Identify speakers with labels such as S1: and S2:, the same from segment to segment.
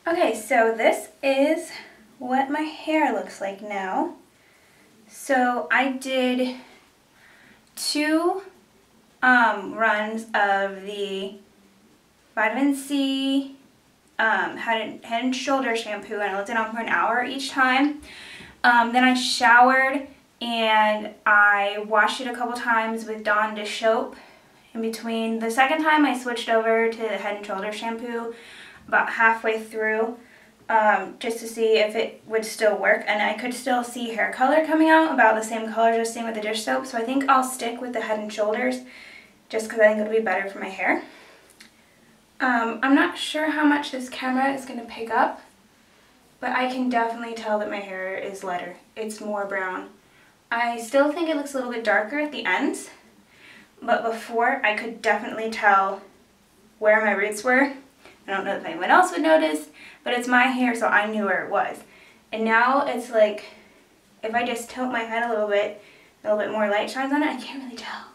S1: Okay, so this is what my hair looks like now. So I did two runs of the vitamin C Head and Shoulder shampoo, and I left it on for an hour each time. Then I showered and I washed it a couple times with Dawn dish soap. In between, the second time I switched over to the Head and Shoulder shampoo about halfway through, just to see if it would still work, and I could still see hair color coming out about the same color as same with the dish soap. So I think I'll stick with the Head and Shoulders just because I think it'll be better for my hair. I'm not sure how much this camera is going to pick up, but I can definitely tell that my hair is lighter. It's more brown. I still think it looks a little bit darker at the ends, but before I could definitely tell where my roots were. I don't know if anyone else would notice, but it's my hair, so I knew where it was. And now it's like, if I just tilt my head a little bit more light shines on it, I can't really tell.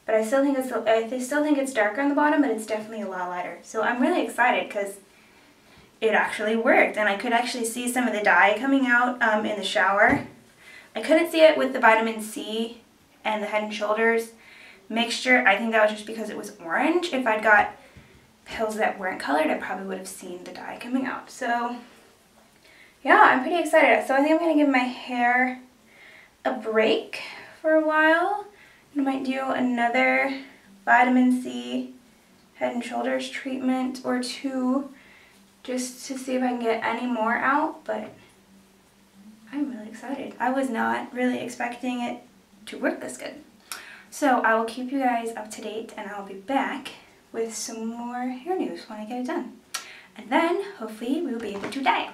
S1: But I still think it's darker on the bottom, but it's definitely a lot lighter. So I'm really excited because it actually worked, and I could actually see some of the dye coming out in the shower. I couldn't see it with the vitamin C and the Head and Shoulders mixture. I think that was just because it was orange. If I'd got pills that weren't colored, I probably would have seen the dye coming out. So yeah, I'm pretty excited. So I think I'm going to give my hair a break for a while. I might do another vitamin C Head and Shoulders treatment or two just to see if I can get any more out, but I'm really excited. I was not really expecting it to work this good. So I will keep you guys up to date, and I'll be back with some more hair news when I get it done. And then hopefully we'll be able to dye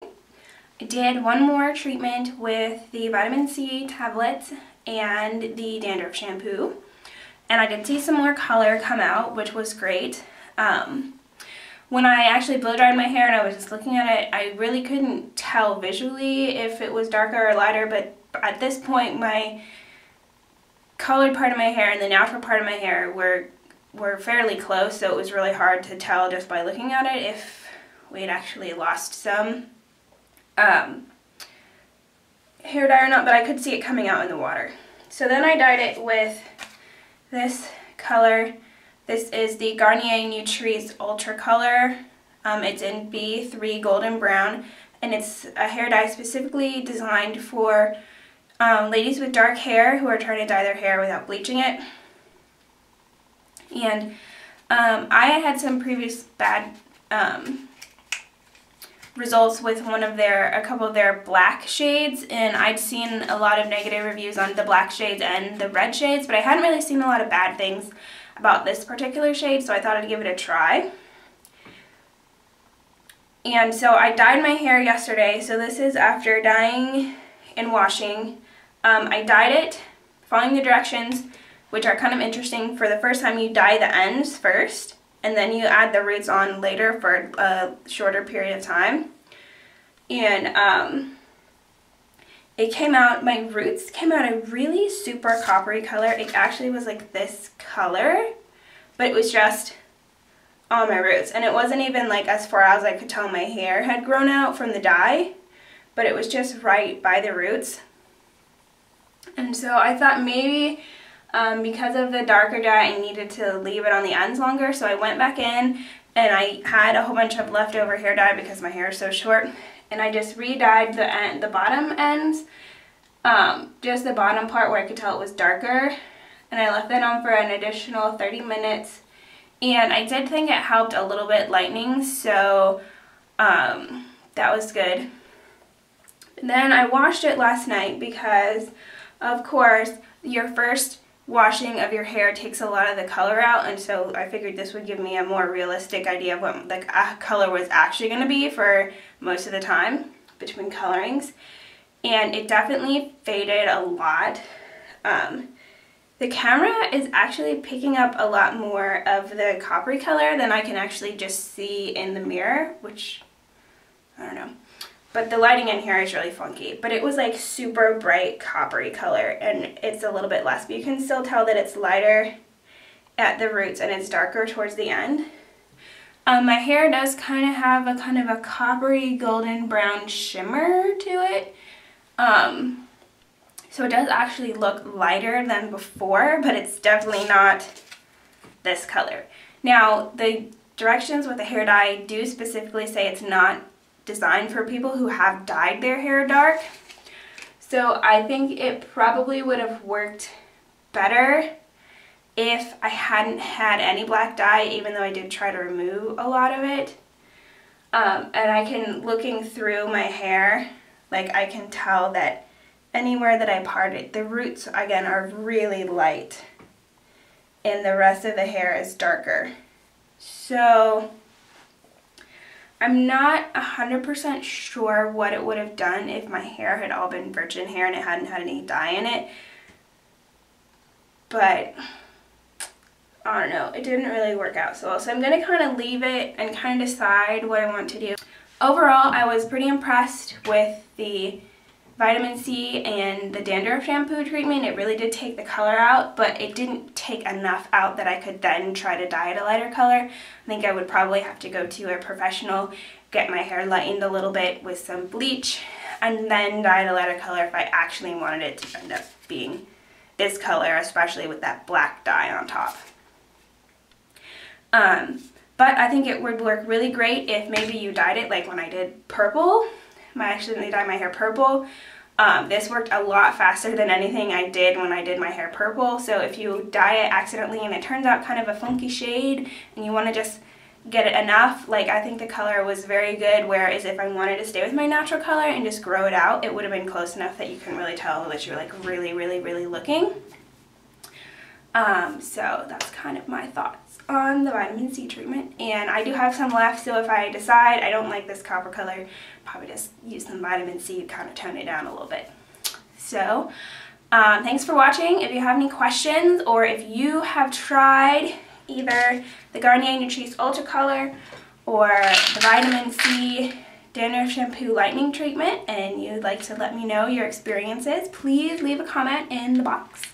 S1: it. I did one more treatment with the vitamin C tablets and the dandruff shampoo, and I did see some more color come out, which was great. When I actually blow dried my hair and I was just looking at it, I really couldn't tell visually if it was darker or lighter, but at this point my colored part of my hair and the natural part of my hair were fairly close, so it was really hard to tell just by looking at it if we had actually lost some hair dye or not, but I could see it coming out in the water. So then I dyed it with this color. This is the Garnier Nutrice Ultra Color. It's in B3 Golden Brown, and it's a hair dye specifically designed for ladies with dark hair who are trying to dye their hair without bleaching it. And I had some previous bad results with a couple of their black shades, and I'd seen a lot of negative reviews on the black shades and the red shades, but I hadn't really seen a lot of bad things about this particular shade, so I thought I'd give it a try. And so I dyed my hair yesterday, so this is after dyeing and washing. I dyed it following the directions, which are kind of interesting. For the first time, you dye the ends first, and then you add the roots on later for a shorter period of time. And it came out, my roots came out a really super coppery color. It actually was like this color, but it was just on my roots. And it wasn't even like as far as I could tell my hair had grown out from the dye, but it was just right by the roots. And so I thought maybe because of the darker dye, I needed to leave it on the ends longer, so I went back in and I had a whole bunch of leftover hair dye because my hair is so short, and I just re-dyed the bottom ends, just the bottom part where I could tell it was darker, and I left that on for an additional 30 minutes, and I did think it helped a little bit lightening, so that was good. And then I washed it last night because, of course, your first washing of your hair takes a lot of the color out, and so I figured this would give me a more realistic idea of what the color was actually going to be for most of the time between colorings, and it definitely faded a lot. The camera is actually picking up a lot more of the coppery color than I can actually just see in the mirror, which, I don't know. But the lighting in here is really funky. But it was like super bright coppery color, and it's a little bit less, but you can still tell that it's lighter at the roots and it's darker towards the end. My hair does kind of have a coppery golden brown shimmer to it. So it does actually look lighter than before, but it's definitely not this color. Now, the directions with the hair dye do specifically say it's not designed for people who have dyed their hair dark. So I think it probably would have worked better if I hadn't had any black dye, even though I did try to remove a lot of it. And I can, looking through my hair, like I can tell that anywhere that I parted, the roots again are really light and the rest of the hair is darker. So I'm not 100% sure what it would have done if my hair had all been virgin hair and it hadn't had any dye in it. But I don't know, it didn't really work out so well. So I'm going to kind of leave it and kind of decide what I want to do. Overall, I was pretty impressed with the vitamin C and the dandruff shampoo treatment. It really did take the color out, but it didn't take enough out that I could then try to dye it a lighter color. I think I would probably have to go to a professional, get my hair lightened a little bit with some bleach, and then dye it a lighter color if I actually wanted it to end up being this color, especially with that black dye on top. But I think it would work really great if maybe you dyed it like when I did purple. I accidentally dyed my hair purple. This worked a lot faster than anything I did when I did my hair purple. So if you dye it accidentally and it turns out kind of a funky shade and you want to just get it enough, like I think the color was very good, whereas if I wanted to stay with my natural color and just grow it out, it would have been close enough that you couldn't really tell that you were like really looking. So that's kind of my thoughts on the vitamin C treatment, and I do have some left, so if I decide I don't like this copper color, probably just use some vitamin C to kind of tone it down a little bit. So thanks for watching. If you have any questions, or if you have tried either the Garnier Nutrice Ultra Color or the vitamin C dandruff shampoo lightening treatment and you'd like to let me know your experiences, please leave a comment in the box.